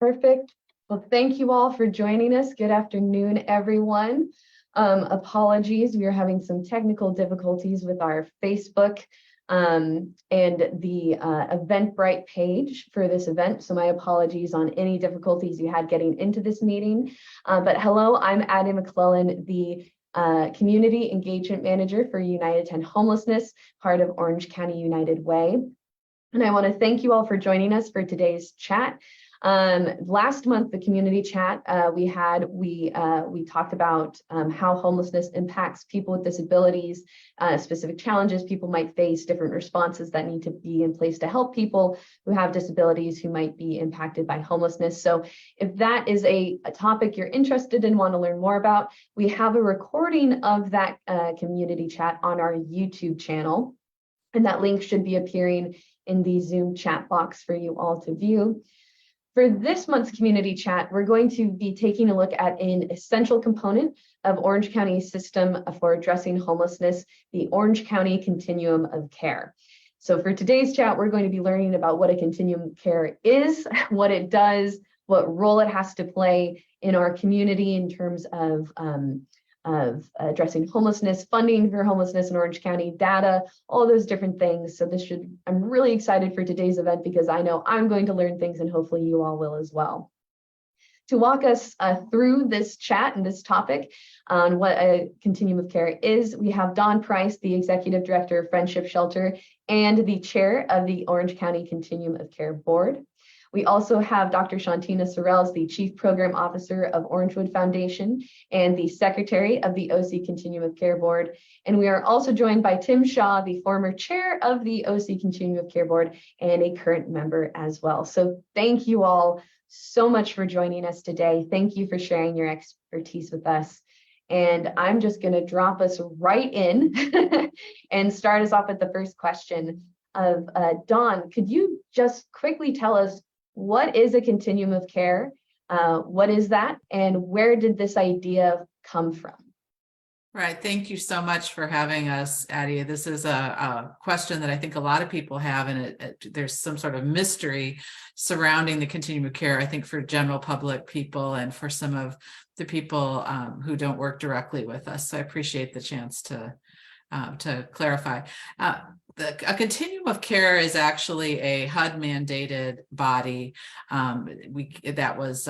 Perfect. Well, thank you all for joining us. Good afternoon, everyone. Apologies, we are having some technical difficulties with our Facebook and the Eventbrite page for this event. So my apologies on any difficulties you had getting into this meeting. But hello, I'm Addie McClellan, the Community Engagement Manager for United End Homelessness, part of Orange County United Way. And I want to thank you all for joining us for today's chat. Last month, the community chat we talked about how homelessness impacts people with disabilities, specific challenges people might face, different responses that need to be in place to help people who have disabilities who might be impacted by homelessness. So if that is a topic you're interested in, want to learn more about, we have a recording of that community chat on our YouTube channel, and that link should be appearing in the Zoom chat box for you all to view. For this month's community chat, we're going to be taking a look at an essential component of Orange County's system for addressing homelessness, the Orange County Continuum of Care. So for today's chat, we're going to be learning about what a continuum of care is, what it does, what role it has to play in our community in terms of addressing homelessness, funding for homelessness in Orange County, data, all those different things. So I'm really excited for today's event because I know I'm going to learn things and hopefully you all will as well. To walk us through this chat and this topic on what a continuum of care is, we have Dawn Price, the Executive Director of Friendship Shelter and the Chair of the Orange County Continuum of Care Board. We also have Dr. Shauntina Sorrells, the Chief Program Officer of Orangewood Foundation and the Secretary of the OC Continuum of Care Board. And we are also joined by Tim Shaw, the former Chair of the OC Continuum of Care Board and a current member as well. So thank you all so much for joining us today. Thank you for sharing your expertise with us. And I'm just going to drop us right in and start us off with the first question of Dawn. Could you just quickly tell us what is a continuum of care? What is that? And where did this idea come from? Right. Thank you so much for having us, Addie. This is a question that I think a lot of people have, and there's some sort of mystery surrounding the continuum of care, I think, for general public people and for some of the people who don't work directly with us. So I appreciate the chance to clarify. A continuum of care is actually a HUD-mandated body that was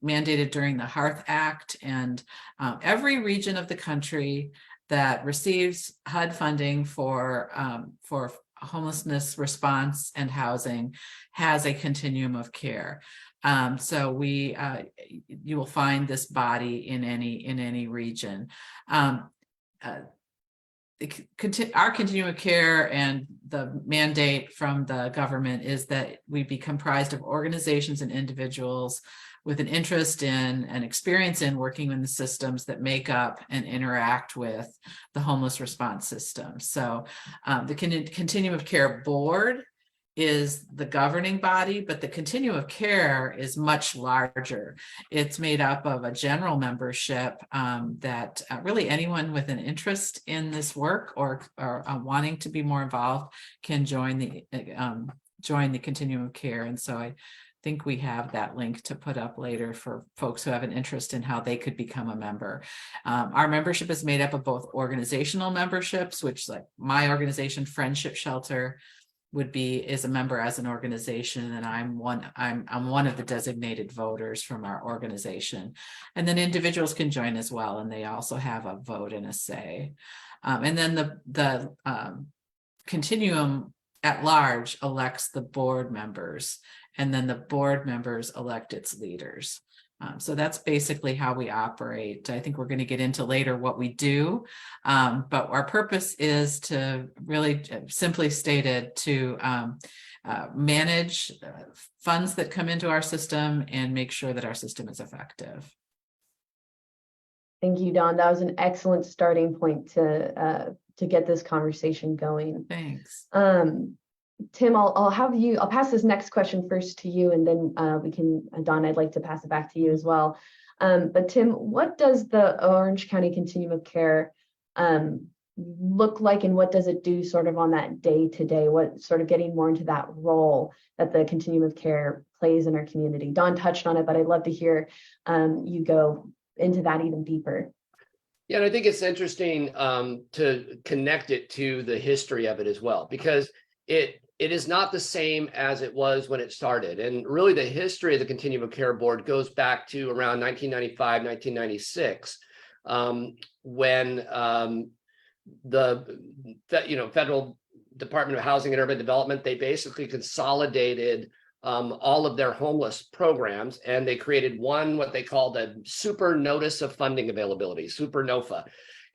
mandated during the Hearth Act, and every region of the country that receives HUD funding for homelessness response and housing has a continuum of care. So you will find this body in any region. Our continuum of care and the mandate from the government is that we be comprised of organizations and individuals with an interest in and experience in working in the systems that make up and interact with the homeless response system. So the Continuum of Care Board is the governing body, but the Continuum of Care is much larger. It's made up of a general membership that really anyone with an interest in this work or wanting to be more involved can join the Continuum of Care. And so I think we have that link to put up later for folks who have an interest in how they could become a member. Our membership is made up of both organizational memberships, which, like my organization, Friendship Shelter, is a member as an organization, and I'm one of the designated voters from our organization. And then individuals can join as well, and they also have a vote and a say. And then the continuum at large elects the board members, and then the board members elect its leaders. So that's basically how we operate. I think we're going to get into later what we do, but our purpose is to really, simply stated, to manage funds that come into our system and make sure that our system is effective. Thank you, Dawn. That was an excellent starting point to get this conversation going. Thanks. Tim, I'll pass this next question first to you, and then Dawn, I'd like to pass it back to you as well. But Tim, what does the Orange County Continuum of Care look like, and what does it do sort of on that day to day? What sort of getting more into that role that the continuum of care plays in our community? Dawn touched on it, but I'd love to hear you go into that even deeper. Yeah, and I think it's interesting to connect it to the history of it as well, because it is not the same as it was when it started. And really the history of the Continuum of Care Board goes back to around 1995, 1996, when the Federal Department of Housing and Urban Development, they basically consolidated all of their homeless programs, and they created what they called a super notice of funding availability, super NOFA,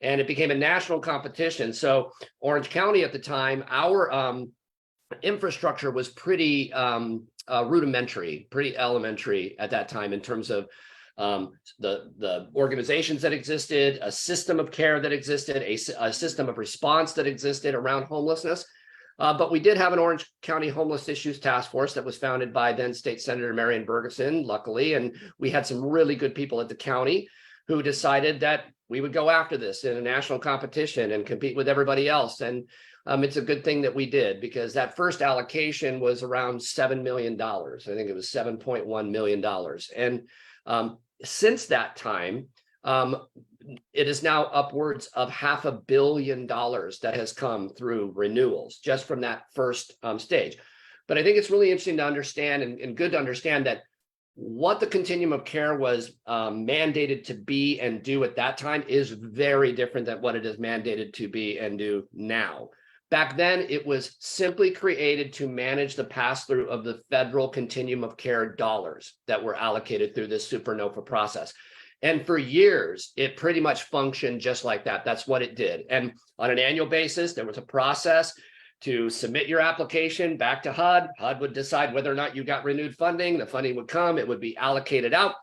and it became a national competition. So Orange County at the time, our infrastructure was pretty rudimentary, pretty elementary at that time in terms of the organizations that existed, a system of care that existed, a system of response that existed around homelessness. But we did have an Orange County Homeless Issues Task Force that was founded by then State Senator Marion Bergeson, luckily, and we had some really good people at the county who decided that we would go after this in a national competition and compete with everybody else. And it's a good thing that we did, because that first allocation was around $7 million. I think it was $7.1 million. And since that time, it is now upwards of $500 million that has come through renewals just from that first stage. But I think it's really interesting to understand and good to understand that what the continuum of care was mandated to be and do at that time is very different than what it is mandated to be and do now. Back then, it was simply created to manage the pass-through of the federal continuum of care dollars that were allocated through this SuperNOFA process. And for years, it pretty much functioned just like that. That's what it did. And on an annual basis, there was a process to submit your application back to HUD. HUD would decide whether or not you got renewed funding. The funding would come, it would be allocated out.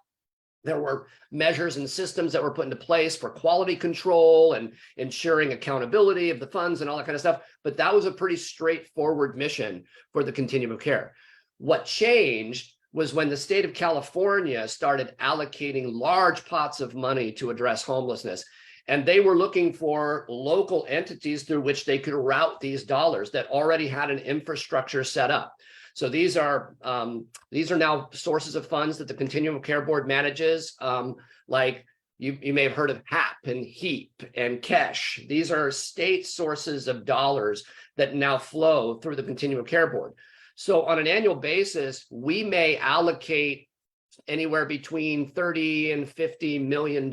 There were measures and systems that were put into place for quality control and ensuring accountability of the funds and all that kind of stuff. But that was a pretty straightforward mission for the continuum of care. What changed was when the state of California started allocating large pots of money to address homelessness. And they were looking for local entities through which they could route these dollars that already had an infrastructure set up. So these are now sources of funds that the Continuum of Care Board manages, like you may have heard of HAP and HEAP and KESH. These are state sources of dollars that now flow through the Continuum of Care Board. So on an annual basis, we may allocate anywhere between $30 and $50 million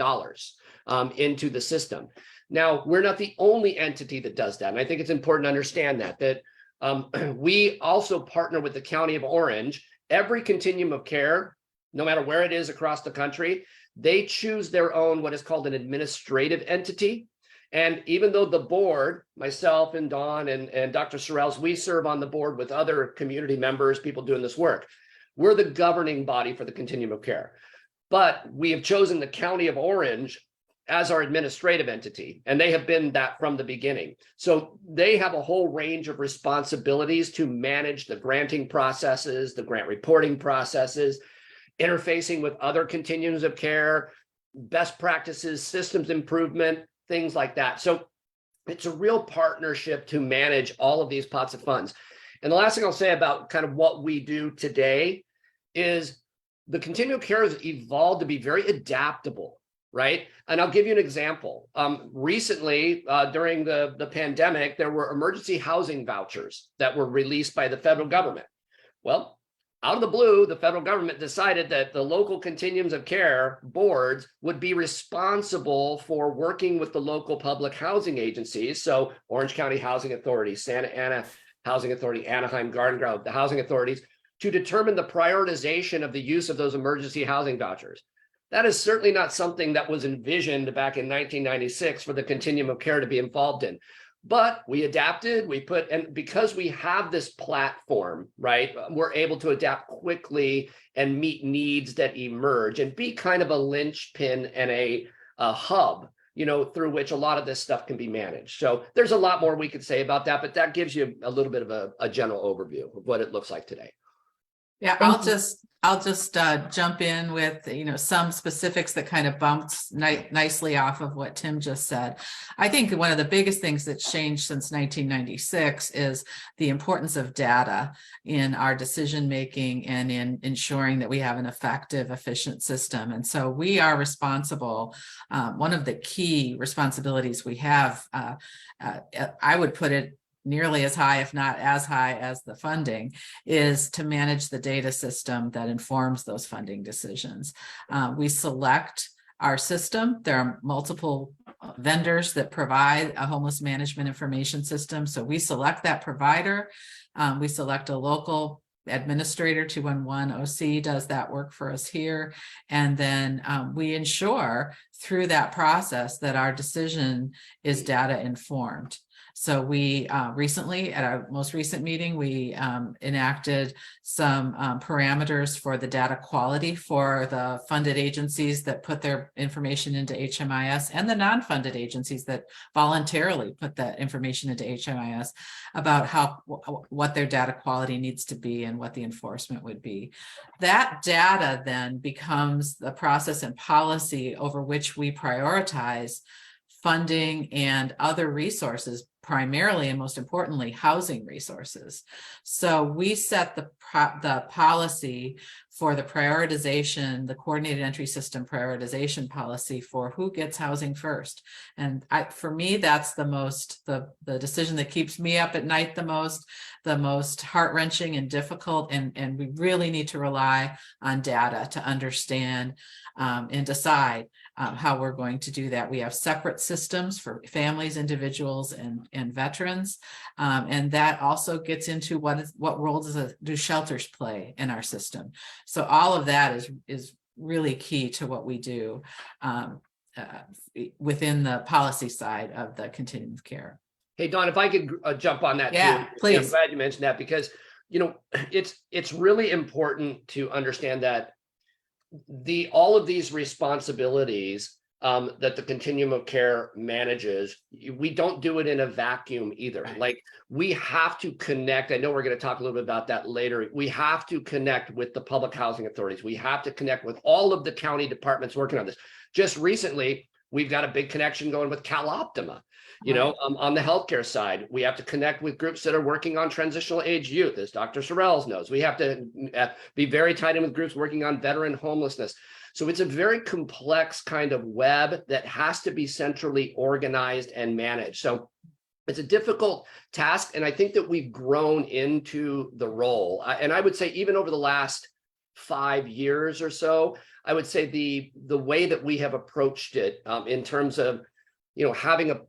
into the system. Now, we're not the only entity that does that. And I think it's important to understand that we also partner with the County of Orange. Every continuum of care, no matter where it is across the country, they choose their own, what is called an administrative entity. And even though the board, myself and Dawn and Dr. Sorrells, we serve on the board with other community members, people doing this work. We're the governing body for the continuum of care. But we have chosen the County of Orange as our administrative entity, and they have been that from the beginning. So they have a whole range of responsibilities to manage the granting processes, the grant reporting processes, interfacing with other continuums of care, best practices, systems improvement, things like that. So it's a real partnership to manage all of these pots of funds. And the last thing I'll say about kind of what we do today is the continuum of care has evolved to be very adaptable, right? And I'll give you an example. Recently, during the pandemic, there were emergency housing vouchers that were released by the federal government. Well, out of the blue, the federal government decided that the local continuums of care boards would be responsible for working with the local public housing agencies. So Orange County Housing Authority, Santa Ana Housing Authority, Anaheim, Garden Grove, the housing authorities, to determine the prioritization of the use of those emergency housing vouchers. That is certainly not something that was envisioned back in 1996 for the continuum of care to be involved in. But we adapted, and because we have this platform, right, we're able to adapt quickly and meet needs that emerge and be kind of a linchpin and a hub, through which a lot of this stuff can be managed. So there's a lot more we could say about that, but that gives you a little bit of a general overview of what it looks like today. Yeah, Thank you. I'll just jump in with, some specifics that kind of bumped nicely off of what Tim just said. I think one of the biggest things that's changed since 1996 is the importance of data in our decision making and in ensuring that we have an effective, efficient system. And so we are responsible. One of the key responsibilities we have, I would put it nearly as high, if not as high as the funding, is to manage the data system that informs those funding decisions. We select our system. There are multiple vendors that provide a homeless management information system. So we select that provider. We select a local administrator. 211 OC does that work for us here. And then we ensure through that process that our decision is data informed. So we recently, at our most recent meeting, we enacted some parameters for the data quality for the funded agencies that put their information into HMIS and the non-funded agencies that voluntarily put that information into HMIS about what their data quality needs to be and what the enforcement would be. That data then becomes the process and policy over which we prioritize funding and other resources, primarily and most importantly, housing resources. So we set the policy for the prioritization, the coordinated entry system prioritization policy for who gets housing first. And for me, that's the decision that keeps me up at night the most heart-wrenching and difficult. And we really need to rely on data to understand and decide how we're going to do that. We have separate systems for families, individuals, and veterans. And that also gets into what role do shelters play in our system. So all of that is really key to what we do within the policy side of the continuum of care. Hey, Dawn, if I could jump on that too. Please. I'm glad you mentioned that because, it's really important to understand that all of these responsibilities that the continuum of care manages, we don't do it in a vacuum either. Right. Like we have to connect. I know we're going to talk a little bit about that later. We have to connect with the public housing authorities. We have to connect with all of the county departments working on this. Just recently, we've got a big connection going with CalOptima. On the healthcare side, we have to connect with groups that are working on transitional age youth, as Dr. Sorrells knows. We have to be very tied in with groups working on veteran homelessness. So it's a very complex kind of web that has to be centrally organized and managed. So it's a difficult task. And I think that we've grown into the role. And I would say even over the last 5 years or so, I would say the way that we have approached it in terms of, having a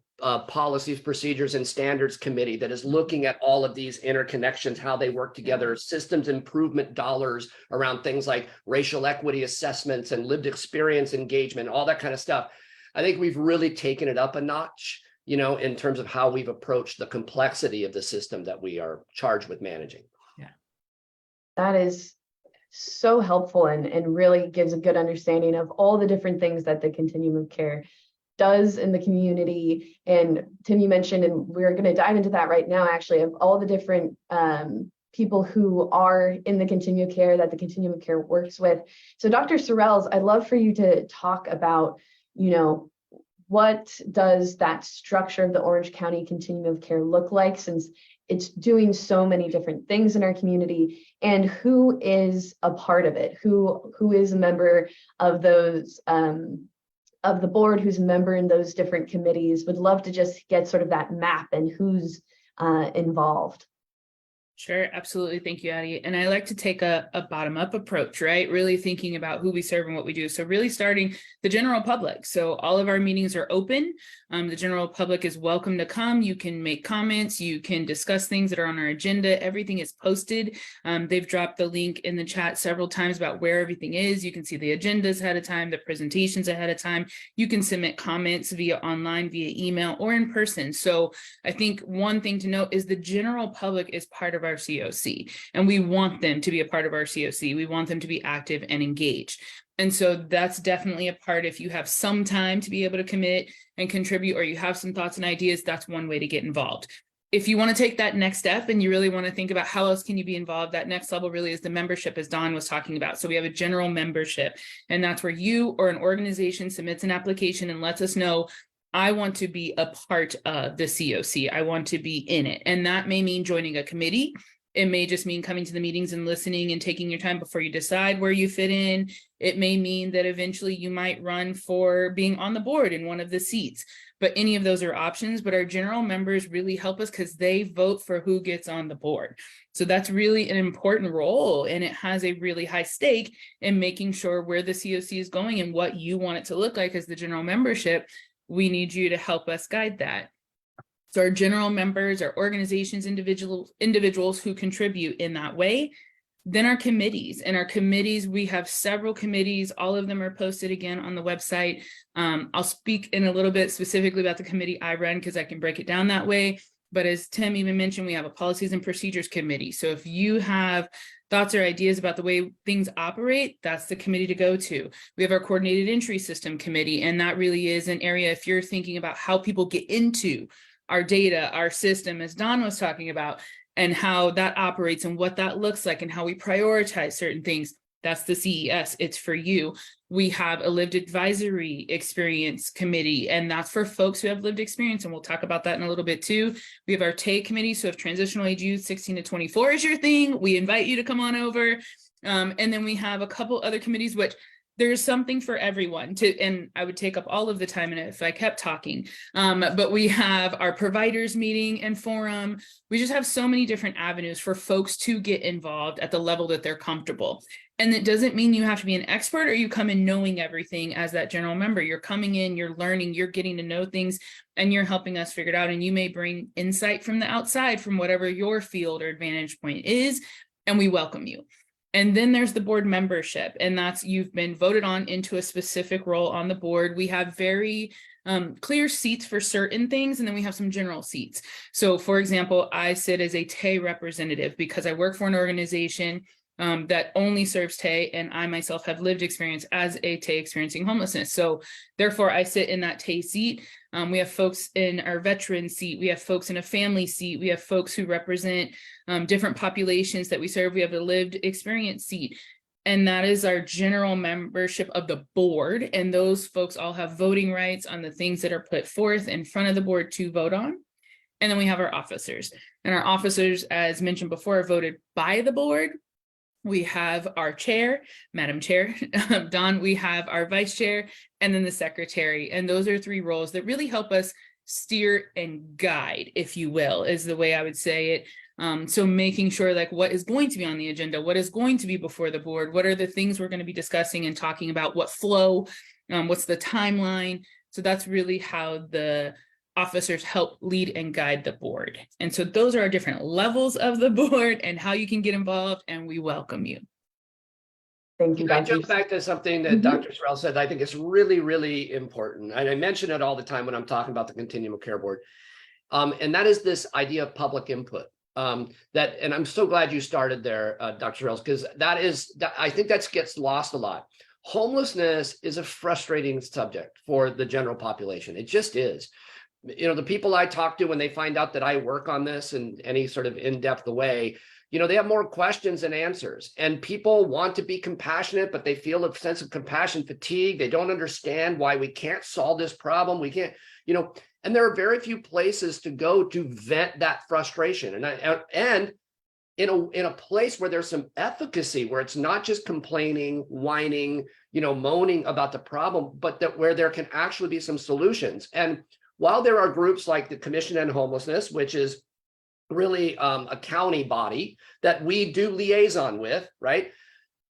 policies, procedures, and standards committee that is looking at all of these interconnections, how they work together, systems improvement dollars around things like racial equity assessments and lived experience engagement, all that kind of stuff. I think we've really taken it up a notch, in terms of how we've approached the complexity of the system that we are charged with managing. Yeah. That is so helpful and really gives a good understanding of all the different things that the continuum of care does in the community. And Tim, you mentioned, and we're going to dive into that right now, actually, of all the different people who are in the continuum of care that the continuum of care works with. So Dr. Sorrells, I'd love for you to talk about, what does that structure of the Orange County continuum of care look like, since it's doing so many different things in our community, and who is a part of it, who is a member of those of the board, who's a member in those different committees. Would love to just get sort of that map and who's involved. Sure, absolutely. Thank you, Addie. And I like to take a bottom-up approach, right? Really thinking about who we serve and what we do. So really starting the general public. So all of our meetings are open. The general public is welcome to come. You can make comments. You can discuss things that are on our agenda. Everything is posted. They've dropped the link in the chat several times about where everything is. You can see the agendas ahead of time, the presentations ahead of time. You can submit comments via online, via email, or in person. So I think one thing to note is the general public is part of our COC, and we want them to be a part of our COC. We want them to be active and engaged. And so that's definitely a part. If you have some time to be able to commit and contribute, or you have some thoughts and ideas, that's one way to get involved. if you want to take that next step and you really want to think about how else can you be involved, that next level really is the membership, as Dawn was talking about. So we have a general membership, and that's where you or an organization submits an application and lets us know, I want to be a part of the COC. I want to be in it. And that may mean joining a committee. It may just mean coming to the meetings and listening and taking your time before you decide where you fit in. It may mean that eventually you might run for being on the board in one of the seats. But any of those are options. But our general members really help us because they vote for who gets on the board. So that's really an important role, and it has a really high stake in making sure where the COC is going and what you want it to look like as the general membership. We need you to help us guide that. So our general members, our organizations, individuals who contribute in that way. Then our committees, and our committees, we have several committees. All of them are posted again on the website. I'll speak in a little bit specifically about the committee I run because I can break it down that way. But as Tim even mentioned, we have a policies and procedures committee. So if you have thoughts or ideas about the way things operate, that's the committee to go to. We have our coordinated entry system committee, and that really is an area if you're thinking about how people get into our data, our system, as Don was talking about, and how that operates and what that looks like and how we prioritize certain things. That's the CES, it's for you. We have a lived advisory experience committee, and that's for folks who have lived experience, and we'll talk about that in a little bit too. We have our TAE committee, so if transitional age youth 16 to 24 is your thing, we invite you to come on over. And then we have a couple other committees, which there's something for everyone to, and I would take up all of the time and if I kept talking, but we have our providers meeting and forum. We just have so many different avenues for folks to get involved at the level that they're comfortable. And it doesn't mean you have to be an expert or you come in knowing everything as that general member. You're coming in, you're learning, you're getting to know things, and you're helping us figure it out. And you may bring insight from the outside from whatever your field or advantage point is, and we welcome you. And then there's the board membership, and that's you've been voted on into a specific role on the board. We have very clear seats for certain things, and then we have some general seats. So for example, I sit as a TAE representative because I work for an organization that only serves TAE, and I myself have lived experience as a TAE experiencing homelessness. So therefore I sit in that TAE seat. We have folks in our veteran seat. We have folks in a family seat. We have folks who represent different populations that we serve. We have a lived experience seat. And that is our general membership of the board. And those folks all have voting rights on the things that are put forth in front of the board to vote on. And then we have our officers. And our officers, as mentioned before, are voted by the board. We have our chair, Madam Chair, Don, we have our vice chair, and then the secretary. And those are three roles that really help us steer and guide, if you will, is the way I would say it. So making sure like what is going to be on the agenda, what is going to be before the board, what are the things we're going to be discussing and talking about, what flow, what's the timeline. So that's really how the officers help lead and guide the board. And so those are our different levels of the board and how you can get involved, and we welcome you. Thank you, Can I Dr. jump back to something that Dr. Sorrells said? I think it's really, really important. And I mention it all the time when I'm talking about the Continuum of Care Board. And that is this idea of public input. And I'm so glad you started there, Dr. Sorrells, because I think that gets lost a lot. Homelessness is a frustrating subject for the general population. It just is. You know, the people I talk to when they find out that I work on this in any sort of in-depth way, you know, they have more questions than answers, and people want to be compassionate, but they feel a sense of compassion fatigue. They don't understand why we can't solve this problem. We can't, you know, and there are very few places to go to vent that frustration. And in a place where there's some efficacy, where it's not just complaining, whining, you know, moaning about the problem, but that where there can actually be some solutions. And while there are groups like the Commission on Homelessness, which is really a county body that we do liaison with, right?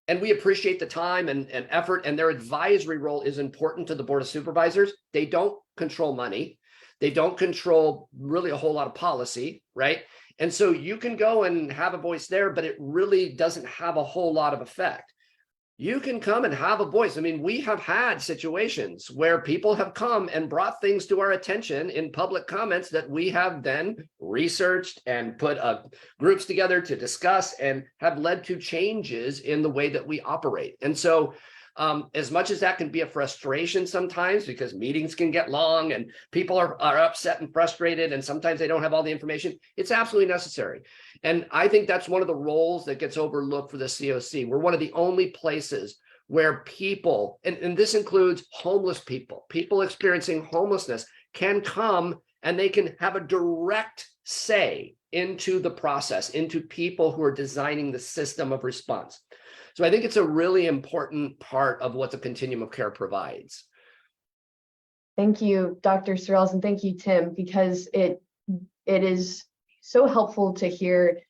And we appreciate the time and effort, and their advisory role is important to the Board of Supervisors. They don't control money. They don't control really a whole lot of policy, right? And so you can go and have a voice there, but it really doesn't have a whole lot of effect. You can come and have a voice. I mean, we have had situations where people have come and brought things to our attention in public comments that we have then researched and put groups together to discuss and have led to changes in the way that we operate. And so As much as that can be a frustration sometimes because meetings can get long and people are upset and frustrated and sometimes they don't have all the information, it's absolutely necessary. And I think that's one of the roles that gets overlooked for the COC. We're one of the only places where people, and this includes homeless people experiencing homelessness, can come and they can have a direct say into the process, into people who are designing the system of response. So I think it's a really important part of what the continuum of care provides. Thank you, Dr. Sorrells, and thank you, Tim, because it is so helpful to hear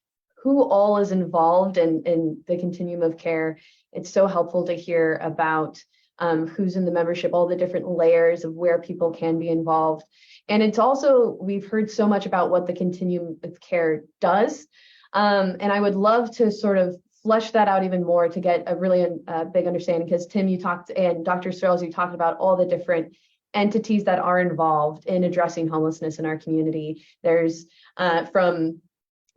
who all is involved in the continuum of care. It's so helpful to hear about who's in the membership, all the different layers of where people can be involved. And it's also, we've heard so much about what the continuum of care does. And I would love to sort of flesh that out even more to get a really big understanding, because Tim, you talked, and Dr. Sorrells, you talked about all the different entities that are involved in addressing homelessness in our community. There's from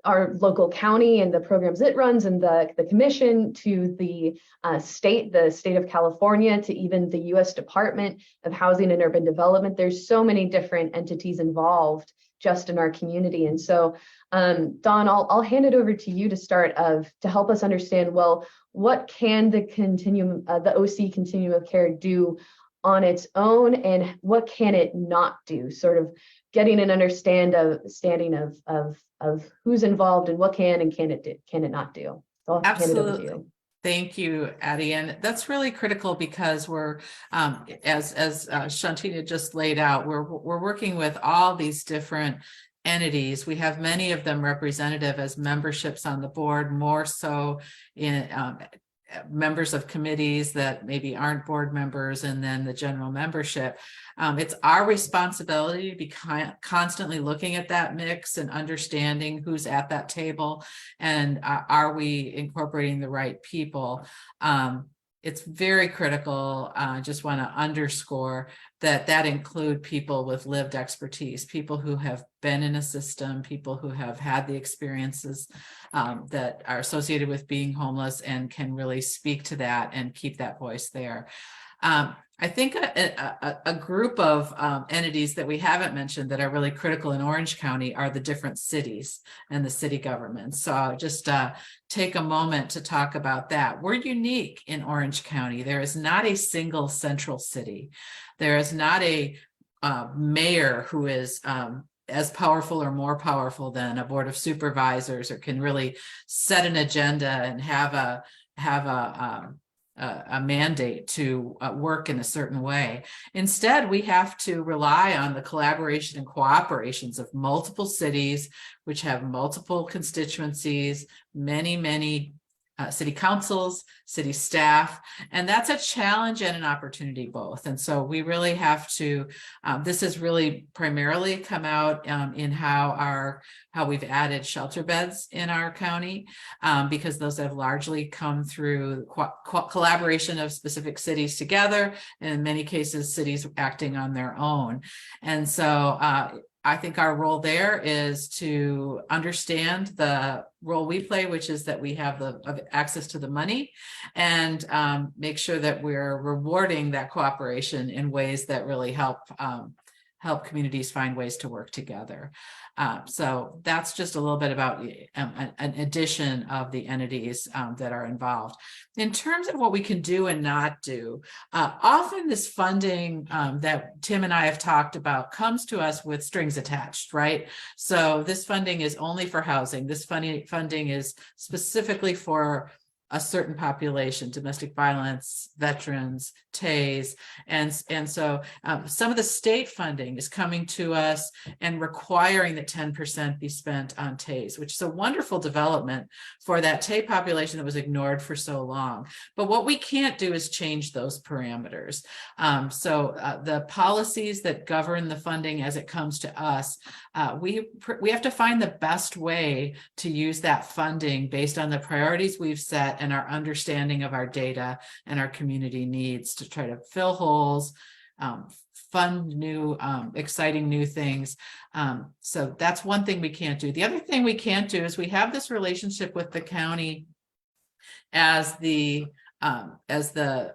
our local county and the programs it runs and the commission to the state of California, to even the U.S. Department of Housing and Urban Development. There's so many different entities involved just in our community. And so, Dawn, I'll hand it over to you to start to help us understand, well, what can the continuum, the OC Continuum of Care do on its own, and what can it not do? Sort of getting an understanding of who's involved and what can and can it not do. So I'll hand it over to you. Thank you, Addie. And that's really critical because we're, as Shauntina just laid out, we're working with all these different entities. We have many of them representative as memberships on the board, more so in members of committees that maybe aren't board members, and then the general membership. It's our responsibility to be constantly looking at that mix and understanding who's at that table, and are we incorporating the right people. It's very critical. I just want to underscore that include people with lived expertise, people who have been in a system, people who have had the experiences that are associated with being homeless and can really speak to that and keep that voice there. I think a group of entities that we haven't mentioned that are really critical in Orange County are the different cities and the city governments. So just take a moment to talk about that. We're unique in Orange County. There is not a single central city. There is not a mayor who is as powerful or more powerful than a board of supervisors, or can really set an agenda and have a mandate to work in a certain way. Instead, we have to rely on the collaboration and cooperations of multiple cities, which have multiple constituencies, many city councils, city staff, and that's a challenge and an opportunity both. And so we really have to, this has really primarily come out in how we've added shelter beds in our county, because those have largely come through collaboration of specific cities together, and in many cases, cities acting on their own. And so I think our role there is to understand the role we play, which is that we have the access to the money, and make sure that we're rewarding that cooperation in ways that really help communities find ways to work together. So that's just a little bit about an addition of the entities that are involved. In terms of what we can do and not do, often this funding that Tim and I have talked about comes to us with strings attached, right? So this funding is only for housing. This funding is specifically for a certain population, domestic violence, veterans, TAYs. And so some of the state funding is coming to us and requiring that 10% be spent on TAYs, which is a wonderful development for that TAY population that was ignored for so long. But what we can't do is change those parameters. So the policies that govern the funding as it comes to us, we have to find the best way to use that funding based on the priorities we've set and our understanding of our data and our community needs, to try to fill holes, fund new, exciting new things. So that's one thing we can't do. The other thing we can't do is we have this relationship with the county as the as the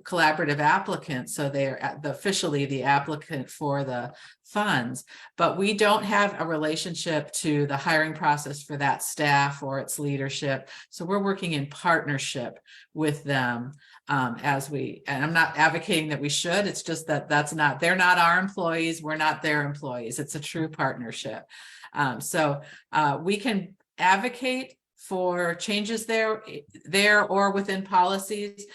collaborative applicant, so they're officially the applicant for the funds, but we don't have a relationship to the hiring process for that staff or its leadership. So we're working in partnership with them and I'm not advocating that we should, it's just that they're not our employees, we're not their employees. It's a true partnership. So we can advocate for changes there or within policies.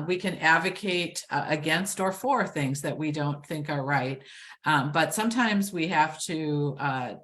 We can advocate against or for things that we don't think are right. But sometimes we have to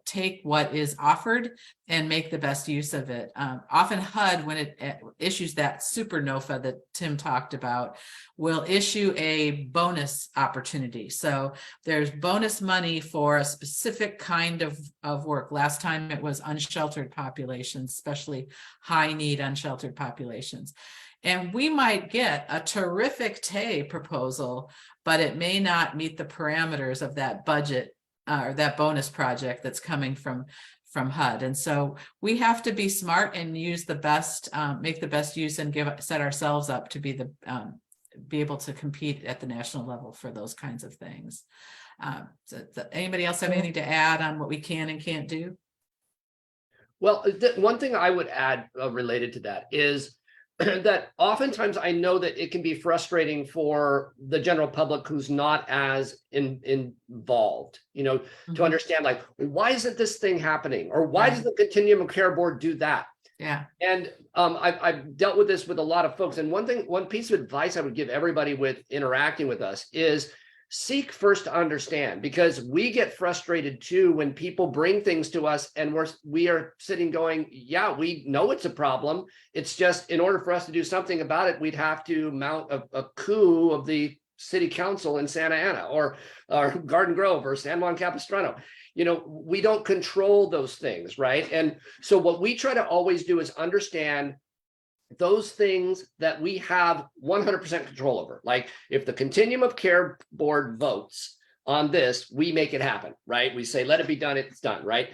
take what is offered and make the best use of it. Often HUD, when it issues that super NOFA that Tim talked about, will issue a bonus opportunity. So there's bonus money for a specific kind of work. Last time it was unsheltered populations, especially high need unsheltered populations. And we might get a terrific TAY proposal, but it may not meet the parameters of that budget or that bonus project that's coming from HUD. And so we have to be smart and use the best, make the best use and set ourselves up to be able to compete at the national level for those kinds of things. So anybody else have anything to add on what we can and can't do? Well, one thing I would add related to that is that oftentimes I know that it can be frustrating for the general public who's not as involved, to understand, like, why isn't this thing happening? Or why does the Continuum of Care Board do that? Yeah. And I've dealt with this with a lot of folks. And one piece of advice I would give everybody with interacting with us is seek first to understand, because we get frustrated too when people bring things to us and we are sitting going, yeah, we know it's a problem. It's just, in order for us to do something about it, we'd have to mount a coup of the city council in Santa Ana or Garden Grove or San Juan Capistrano. We don't control those things, right? And so what we try to always do is understand those things that we have 100% control over. Like, if the Continuum of Care Board votes on this, we make it happen, right? We say, let it be done, it's done, right?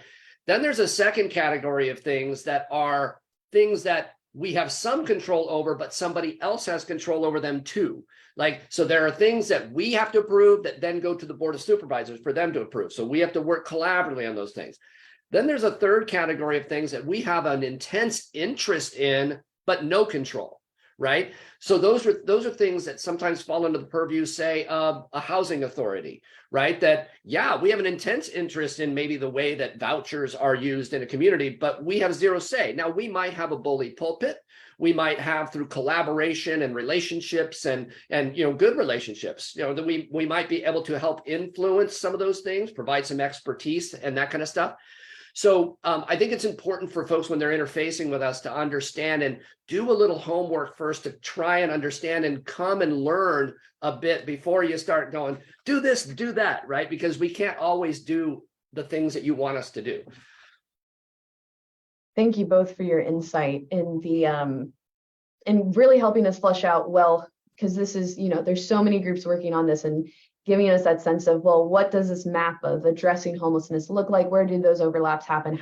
Then there's a second category of things that are things that we have some control over, but somebody else has control over them too. Like, so there are things that we have to approve that then go to the Board of Supervisors for them to approve. So we have to work collaboratively on those things. Then there's a third category of things that we have an intense interest in, but no control, right? So those are things that sometimes fall under the purview, say, of a housing authority, right? That, yeah, we have an intense interest in maybe the way that vouchers are used in a community, but we have zero say. Now, we might have a bully pulpit. We might have, through collaboration and relationships and good relationships, that we might be able to help influence some of those things, provide some expertise and that kind of stuff. So I think it's important for folks when they're interfacing with us to understand and do a little homework first to try and understand and come and learn a bit before you start going, do this, do that, right? Because we can't always do the things that you want us to do. Thank you both for your insight in and really helping us flesh out, well, because this is, there's so many groups working on this and giving us that sense of, well, what does this map of addressing homelessness look like? Where do those overlaps happen?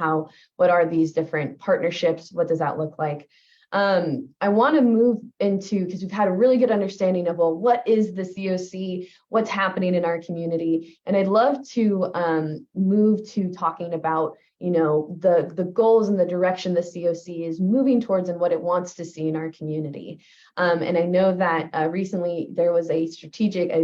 What are these different partnerships? What does that look like? I want to move into, because we've had a really good understanding of, well, what is the COC? What's happening in our community? And I'd love to move to talking about, the goals and the direction the COC is moving towards and what it wants to see in our community. And I know that recently there was a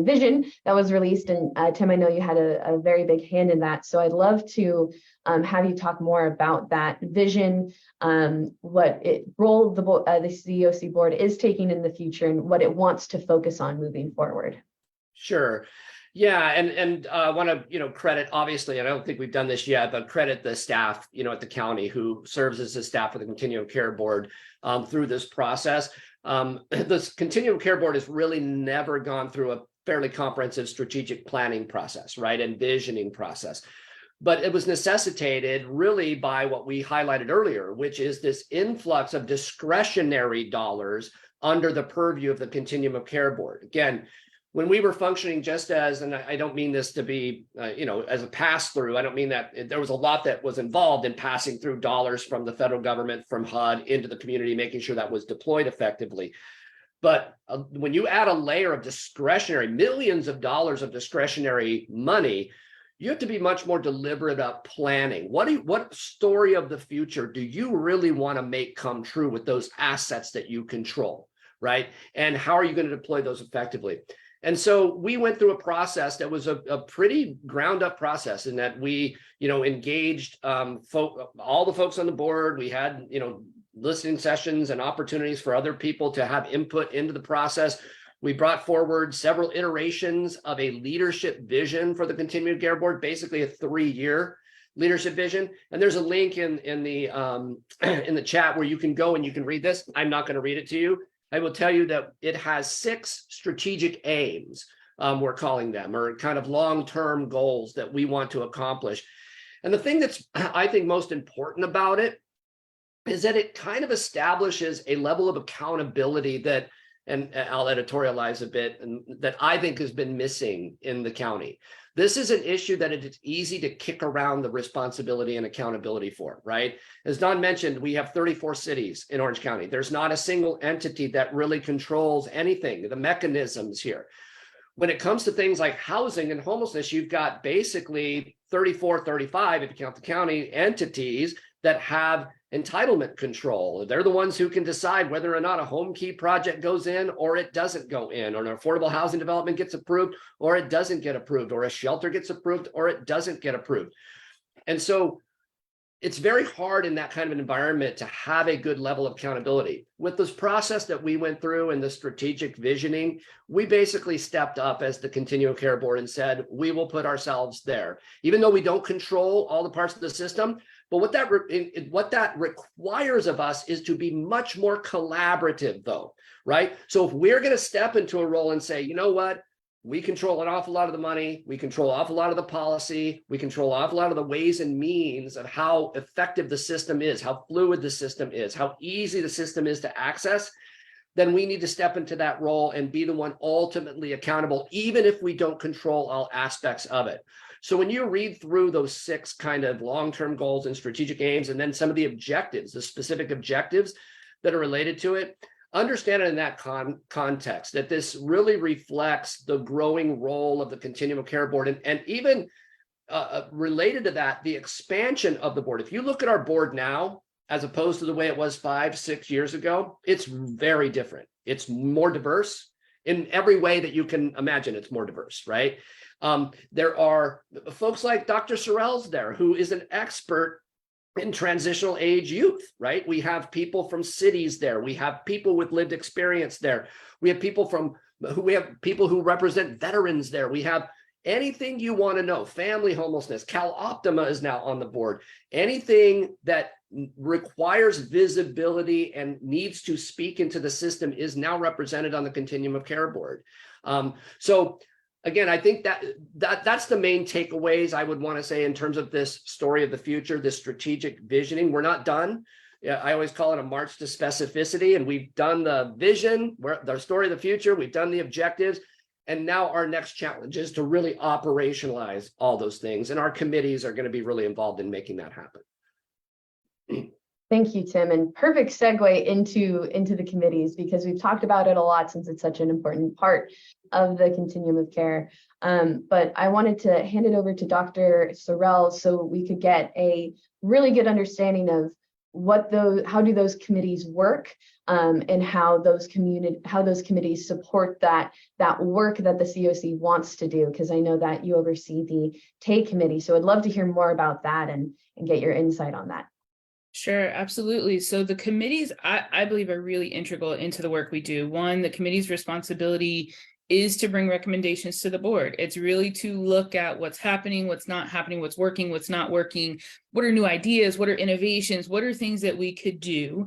vision that was released, and Tim, I know you had a very big hand in that. So I'd love to have you talk more about that vision, what role the COC board is taking in the future, and what it wants to focus on moving forward. Sure. Yeah, and I want to, credit, obviously, and I don't think we've done this yet, but credit the staff, at the county who serves as the staff for the Continuum of Care Board through this process. This Continuum of Care Board has really never gone through a fairly comprehensive strategic planning process, right, and visioning process. But it was necessitated really by what we highlighted earlier, which is this influx of discretionary dollars under the purview of the Continuum of Care Board. Again, when we were functioning just as, and I don't mean this to be, as a pass through, I don't mean that there was a lot that was involved in passing through dollars from the federal government, from HUD into the community, making sure that was deployed effectively. But when you add a layer of discretionary, millions of dollars of discretionary money, you have to be much more deliberate about planning. What story of the future do you really want to make come true with those assets that you control, right? And how are you going to deploy those effectively? And so we went through a process that was a pretty ground up process in that we, engaged all the folks on the board. We had, listening sessions and opportunities for other people to have input into the process. We brought forward several iterations of a leadership vision for the Continuum of Care Board, basically a 3-year leadership vision. And there's a link in the chat where you can go and you can read this. I'm not going to read it to you. I will tell you that it has 6 strategic aims, we're calling them, or kind of long-term goals that we want to accomplish. And the thing that's, I think, most important about it is that it kind of establishes a level of accountability that, and I'll editorialize a bit, and that I think has been missing in the county. This is an issue that it's easy to kick around the responsibility and accountability for, right? As Don mentioned, we have 34 cities in Orange County. There's not a single entity that really controls anything, the mechanisms here. When it comes to things like housing and homelessness, you've got basically 34, 35, if you count the county, entities that have entitlement control. They're the ones who can decide whether or not a home key project goes in or it doesn't go in, or an affordable housing development gets approved or it doesn't get approved, or a shelter gets approved or it doesn't get approved. And so it's very hard in that kind of an environment to have a good level of accountability. With this process that we went through and the strategic visioning, we basically stepped up as the Continuum of Care Board and said, we will put ourselves there. Even though we don't control all the parts of the system, but what that requires of us is to be much more collaborative, though, right? So if we're going to step into a role and say, you know what, we control an awful lot of the money, we control an awful lot of the policy, we control an awful lot of the ways and means of how effective the system is, how fluid the system is, how easy the system is to access, then we need to step into that role and be the one ultimately accountable, even if we don't control all aspects of it. So when you read through those 6 kind of long-term goals and strategic aims, and then some of the objectives, the specific objectives that are related to it, understand it in that context, that this really reflects the growing role of the Continuum of Care Board, and even related to that, the expansion of the board. If you look at our board now, as opposed to the way it was 5-6 years ago, it's very different. It's more diverse in every way that you can imagine. It's more diverse, right? There are folks like Dr. Sorrells there, who is an expert in transitional age youth, right? We have people from cities there. We have people with lived experience there. We have people who represent veterans there. We have anything you want to know. Family homelessness. Cal Optima is now on the board. Anything that requires visibility and needs to speak into the system is now represented on the Continuum of Care Board. So again, I think that's the main takeaways I would want to say in terms of this story of the future, this strategic visioning. We're not done. I always call it a march to specificity, and we've done the vision, the story of the future, we've done the objectives, and now our next challenge is to really operationalize all those things, and our committees are going to be really involved in making that happen. Thank you, Tim, and perfect segue into the committees, because we've talked about it a lot since it's such an important part of the Continuum of Care. But I wanted to hand it over to Dr. Sorrells so we could get a really good understanding of how do those committees work, and how those committees support that work that the COC wants to do, because I know that you oversee the TAY committee. So I'd love to hear more about that and get your insight on that. Sure, absolutely. So the committees, I believe, are really integral into the work we do. One, the committee's responsibility is to bring recommendations to the board. It's really to look at what's happening, what's not happening, what's working, what's not working, what are new ideas, what are innovations, what are things that we could do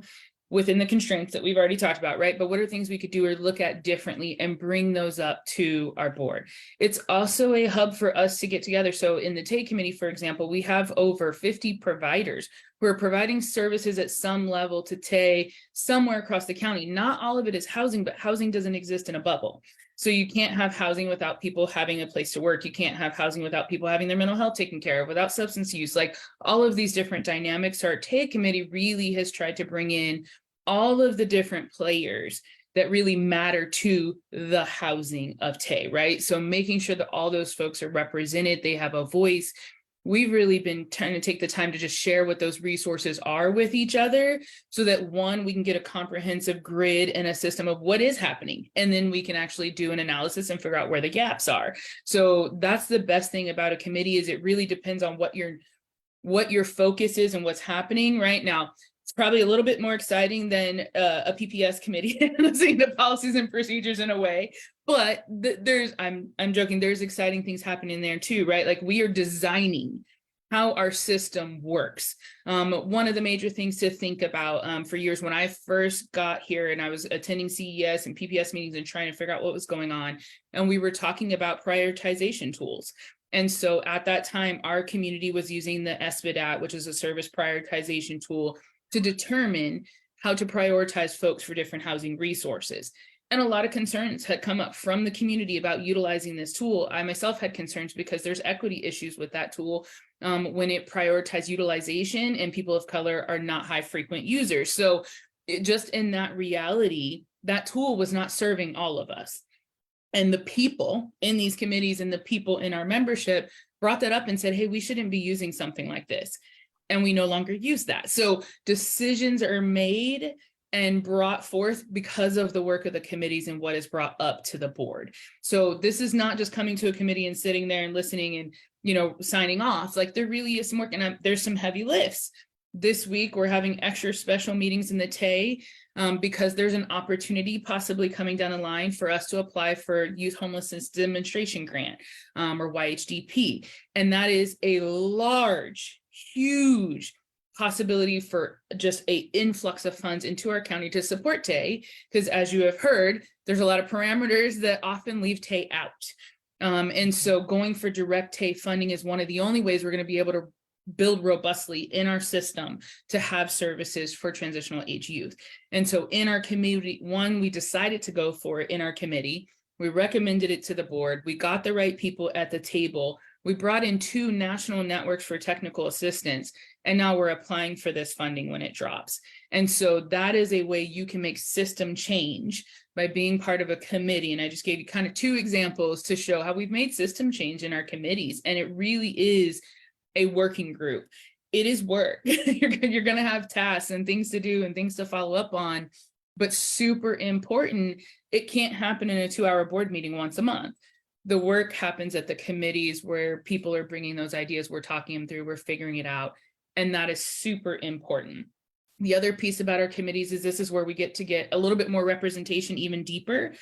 within the constraints that we've already talked about, right? But what are things we could do or look at differently and bring those up to our board? It's also a hub for us to get together. So in the TAY committee, for example, we have over 50 providers who are providing services at some level to TAY somewhere across the county. Not all of it is housing, but housing doesn't exist in a bubble. So you can't have housing without people having a place to work. You can't have housing without people having their mental health taken care of, without substance use, like all of these different dynamics. Our TAY committee really has tried to bring in all of the different players that really matter to the housing of Tay, right? So making sure that all those folks are represented, they have a voice. We've really been trying to take the time to just share what those resources are with each other so that one, we can get a comprehensive grid and a system of what is happening. And then we can actually do an analysis and figure out where the gaps are. So that's the best thing about a committee is it really depends on what your focus is and what's happening right now. It's probably a little bit more exciting than a PPS committee, listening to policies and procedures in a way. But I'm joking, there's exciting things happening there too, right? Like we are designing how our system works. One of the major things to think about for years when I first got here and I was attending CES and PPS meetings and trying to figure out what was going on, and we were talking about prioritization tools. And so at that time, our community was using the SBDAT, which is a service prioritization tool, to determine how to prioritize folks for different housing resources. And a lot of concerns had come up from the community about utilizing this tool. I myself had concerns because there's equity issues with that tool when it prioritizes utilization and people of color are not high frequent users. So just in that reality, that tool was not serving all of us. And the people in these committees and the people in our membership brought that up and said, hey, we shouldn't be using something like this. And we no longer use that. So decisions are made and brought forth because of the work of the committees and what is brought up to the board. So this is not just coming to a committee and sitting there and listening and, signing off. Like there really is some work and there's some heavy lifts. This week, we're having extra special meetings in the Tay because there's an opportunity possibly coming down the line for us to apply for Youth Homelessness Demonstration Grant or YHDP. And that is a large, huge possibility for just an influx of funds into our county to support Tay, because as you have heard, there's a lot of parameters that often leave Tay out. And so going for direct Tay funding is one of the only ways we're going to be able to build robustly in our system to have services for transitional age youth. And so in our community, we decided to go for it in our committee. We recommended it to the board. We got the right people at the table. We brought in 2 national networks for technical assistance, and now we're applying for this funding when it drops. And so that is a way you can make system change by being part of a committee. And I just gave you kind of 2 examples to show how we've made system change in our committees. And it really is a working group. It is work. You're going to have tasks and things to do and things to follow up on, but super important. It can't happen in a 2-hour board meeting once a month. The work happens at the committees where people are bringing those ideas. We're talking them through, we're figuring it out. And that is super important. The other piece about our committees is this is where we get to get a little bit more representation even deeper.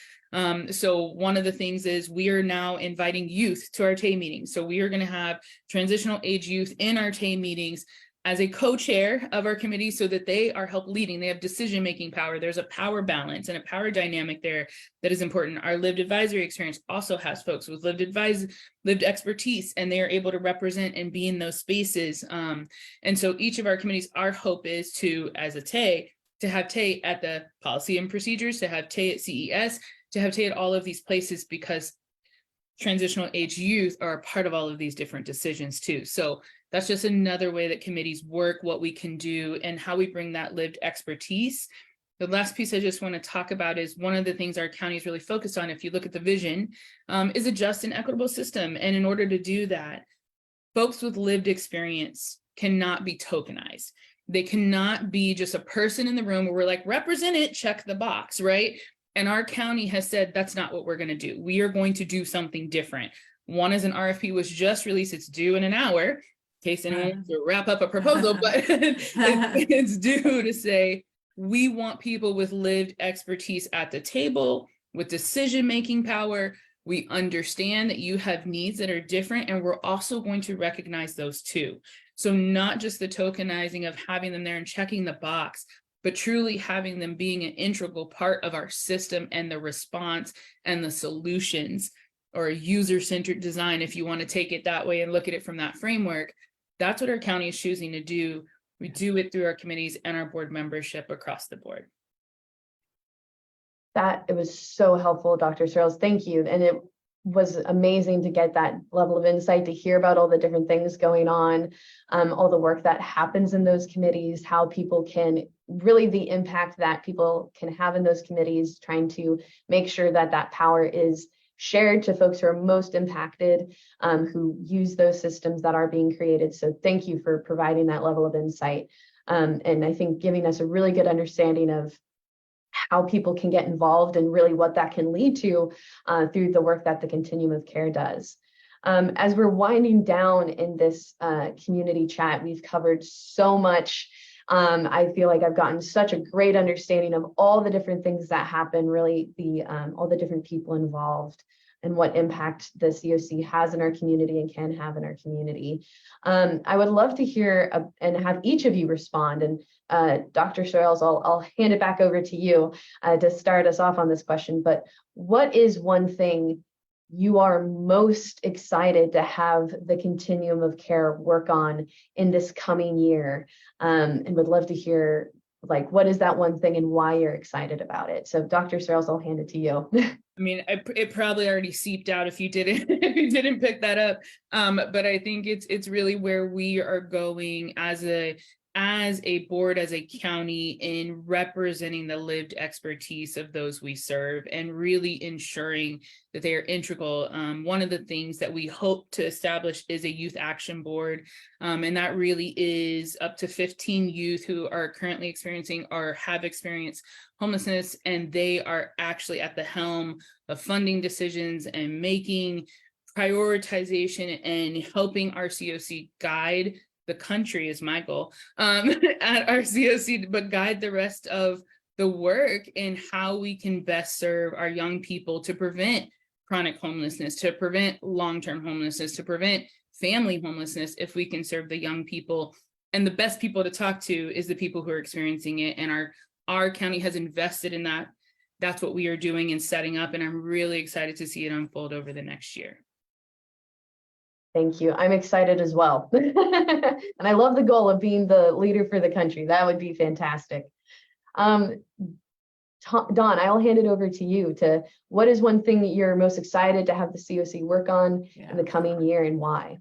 So one of the things is we are now inviting youth to our Tay meetings. So we are going to have transitional age youth in our Tay meetings as a co-chair of our committee so that they are help leading. They have decision-making power. There's a power balance and a power dynamic there that is important. Our lived advisory experience also has folks with lived expertise, and they are able to represent and be in those spaces. And so each of our committees, our hope is to, as a Tay, to have Tay at the policy and procedures, to have Tay at CES, to have Tay at all of these places, because transitional age youth are a part of all of these different decisions too. So that's just another way that committees work, what we can do, and how we bring that lived expertise. The last piece I just want to talk about is one of the things our county is really focused on, if you look at the vision, is a just and equitable system. And in order to do that, folks with lived experience cannot be tokenized. They cannot be just a person in the room where we're like, represent it, check the box, right? And our county has said, that's not what we're going to do. We are going to do something different. One is an RFP was just released. It's due in an hour. In case anyone wants to wrap up a proposal, but it's due to say, we want people with lived expertise at the table with decision-making power. We understand that you have needs that are different, and we're also going to recognize those too. So not just the tokenizing of having them there and checking the box, but truly having them being an integral part of our system and the response and the solutions, or a user-centered design, if you want to take it that way and look at it from that framework. That's what our county is choosing to do. We do it through our committees and our board membership across the board. It was so helpful, Dr. Sorrells. Thank you. And it was amazing to get that level of insight, to hear about all the different things going on, all the work that happens in those committees, how people can really the impact that people can have in those committees, trying to make sure that that power is shared to folks who are most impacted, who use those systems that are being created. So thank you for providing that level of insight. And I think giving us a really good understanding of how people can get involved and really what that can lead to through the work that the Continuum of Care does. As we're winding down in this community chat, we've covered so much. I feel like I've gotten such a great understanding of all the different things that happen, really all the different people involved and what impact the COC has in our community and can have in our community. I would love to hear and have each of you respond. And Dr. Sorrells, I'll hand it back over to you to start us off on this question. But what is one thing you are most excited to have the Continuum of Care work on in this coming year? And would love to hear, like, what is that one thing and why you're excited about it? So Dr. Sorrells, I'll hand it to you. I mean, it probably already seeped out if you didn't if you didn't pick that up. But I think it's really where we are going as a board, as a county, in representing the lived expertise of those we serve and really ensuring that they are integral. One of the things that we hope to establish is a youth action board. And that really is up to 15 youth who are currently experiencing or have experienced homelessness. And they are actually at the helm of funding decisions and making prioritization and helping our COC guide the country, is my goal, at our COC, but guide the rest of the work in how we can best serve our young people to prevent chronic homelessness, to prevent long-term homelessness, to prevent family homelessness, if we can serve the young people. And the best people to talk to is the people who are experiencing it. And our county has invested in that. That's what we are doing and setting up. And I'm really excited to see it unfold over the next year. Thank you. I'm excited as well. And I love the goal of being the leader for the country. That would be fantastic. Dawn, I'll hand it over to you to what is one thing that you're most excited to have the COC work on in the coming year and why?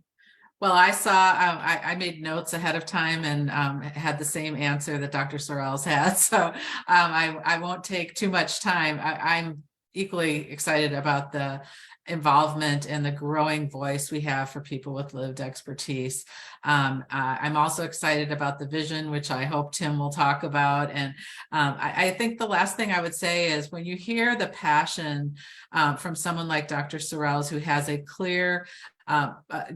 Well, I made notes ahead of time and had the same answer that Dr. Sorrells had. So I won't take too much time. I'm equally excited about the involvement and the growing voice we have for people with lived expertise. I'm also excited about the vision, which I hope Tim will talk about. And I think the last thing I would say is when you hear the passion from someone like Dr. Sorrells, who has a clear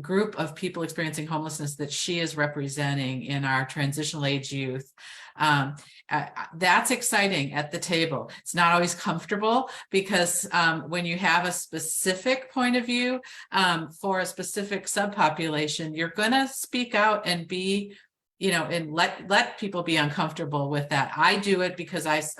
group of people experiencing homelessness that she is representing in our transitional age youth, that's exciting at the table. It's not always comfortable because when you have a specific point of view for a specific subpopulation, you're going to speak out and be, and let people be uncomfortable with that. I do it because my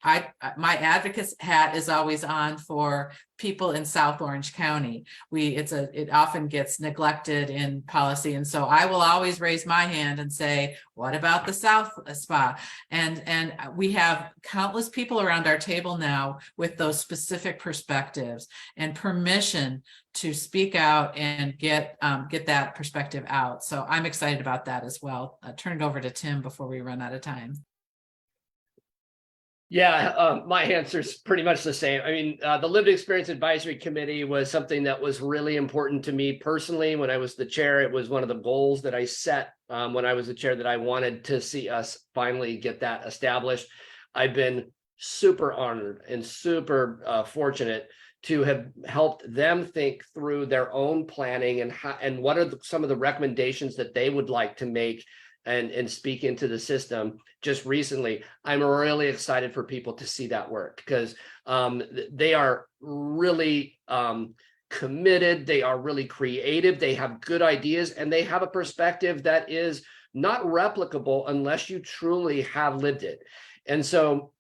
advocate's hat is always on for people in South Orange County. It often gets neglected in policy. And so I will always raise my hand and say, what about the South SPA? And we have countless people around our table now with those specific perspectives and permission to speak out and get that perspective out. So I'm excited about that as well. I'll turn it over to Tim before we run out of time. Yeah, my answer is pretty much the same. I mean, the Lived Experience Advisory Committee was something that was really important to me personally. When I was the chair, it was one of the goals that I set when I was the chair, that I wanted to see us finally get that established. I've been super honored and super fortunate to have helped them think through their own planning and what are some of the recommendations that they would like to make and speak into the system. Just recently, I'm really excited for people to see that work because they are really committed. They are really creative. They have good ideas and they have a perspective that is not replicable unless you truly have lived it. And so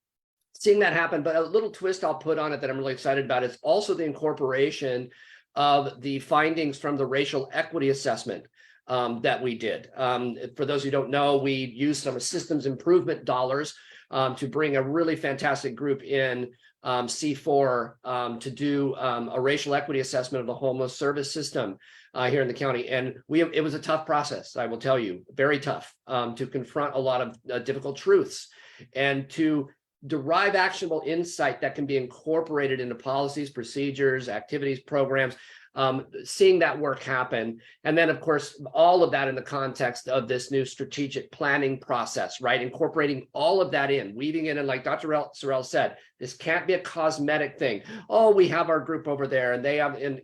seeing that happen, but a little twist I'll put on it that I'm really excited about is also the incorporation of the findings from the racial equity assessment that we did. For those who don't know, we used some systems improvement dollars to bring a really fantastic group in C4 to do a racial equity assessment of the homeless service system here in the county. And it was a tough process, I will tell you, very tough to confront a lot of difficult truths and to derive actionable insight that can be incorporated into policies, procedures, activities, programs. Seeing that work happen. And then, of course, all of that in the context of this new strategic planning process, right? Incorporating all of that in, weaving in, and like Dr. Sorrell said, this can't be a cosmetic thing. Oh, we have our group over there and they have, and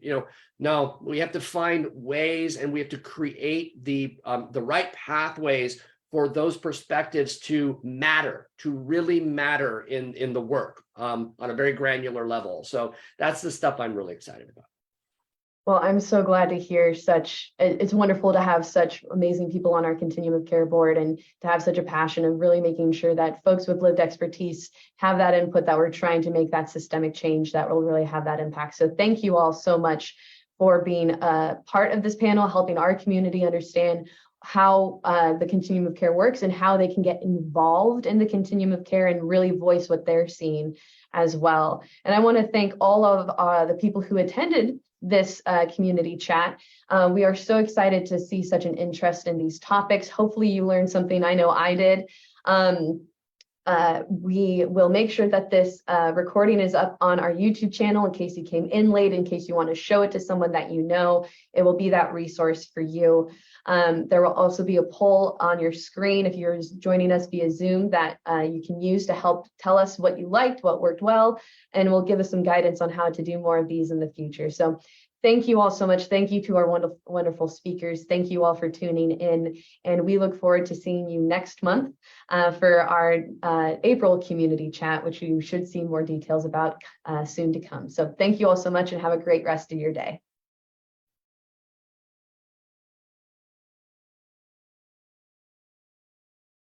no, we have to find ways and we have to create the right pathways for those perspectives to matter, to really matter in the work on a very granular level. So that's the stuff I'm really excited about. Well, I'm so glad to hear it's wonderful to have such amazing people on our Continuum of Care board and to have such a passion of really making sure that folks with lived expertise have that input, that we're trying to make that systemic change that will really have that impact. So thank you all so much for being a part of this panel, helping our community understand how the Continuum of Care works and how they can get involved in the Continuum of Care and really voice what they're seeing as well. And I want to thank all of the people who attended this community chat. We are so excited to see such an interest in these topics. Hopefully you learned something. I know I did. We will make sure that this recording is up on our YouTube channel in case you came in late, in case you want to show it to someone that you know. It will be that resource for you. There will also be a poll on your screen if you're joining us via Zoom that you can use to help tell us what you liked, what worked well, and will give us some guidance on how to do more of these in the future. So thank you all so much. Thank you to our wonderful, wonderful speakers. Thank you all for tuning in. And we look forward to seeing you next month for our April community chat, which you should see more details about soon to come. So thank you all so much and have a great rest of your day.